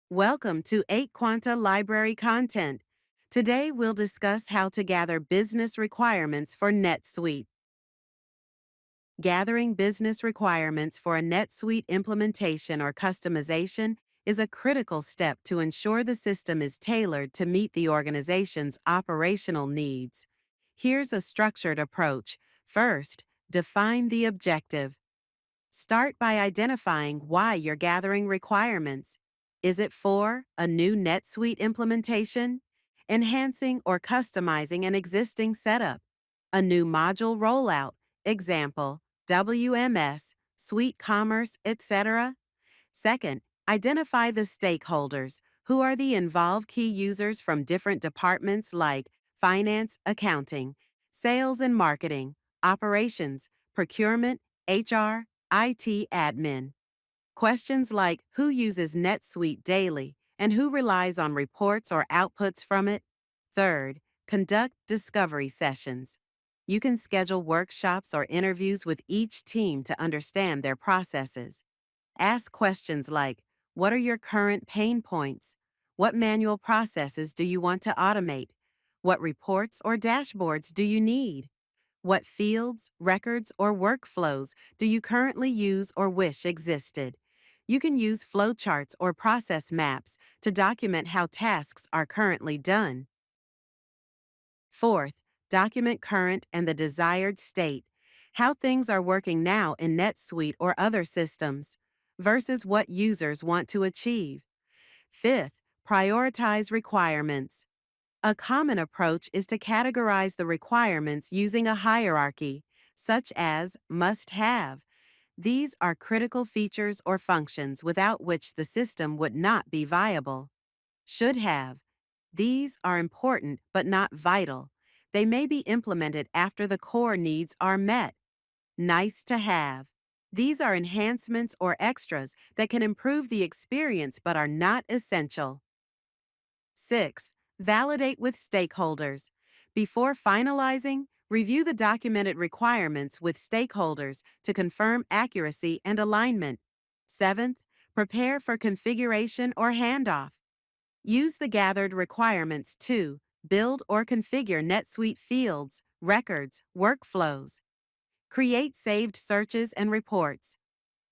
Welcome to 8 Quanta Library Content. Today we'll discuss how to gather business requirements for NetSuite. Gathering business requirements for a NetSuite implementation or customization is a critical step to ensure the system is tailored to meet the organization's operational needs. Here's a structured approach. First, define the objective. Start by identifying why you're gathering requirements. Is it for a new NetSuite implementation, enhancing or customizing an existing setup, a new module rollout, example, WMS, Suite Commerce, etc.? Second, identify the stakeholders. Who are the involved key users from different departments like finance, accounting, sales and marketing, operations, procurement, HR, IT admin. Questions like who uses NetSuite daily and who relies on reports or outputs from it. Third, conduct discovery sessions. You can schedule workshops or interviews with each team to understand their processes. Ask questions like, what are your current pain points? What manual processes do you want to automate? What reports or dashboards do you need? What fields, records, or workflows do you currently use or wish existed? You can use flowcharts or process maps to document how tasks are currently done. Fourth, document current and the desired state, how things are working now in NetSuite or other systems, versus what users want to achieve. Fifth, prioritize requirements. A common approach is to categorize the requirements using a hierarchy, such as must-have. These are critical features or functions without which the system would not be viable. Should have. These are important but not vital. They may be implemented after the core needs are met. Nice to have. These are enhancements or extras that can improve the experience but are not essential. Sixth, validate with stakeholders. Before finalizing, review the documented requirements with stakeholders to confirm accuracy and alignment. Seventh, prepare for configuration or handoff. Use the gathered requirements to build or configure NetSuite fields, records, workflows. Create saved searches and reports.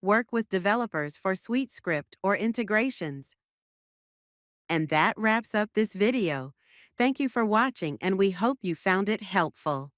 Work with developers for SuiteScript or integrations. And that wraps up this video. Thank you for watching, and we hope you found it helpful.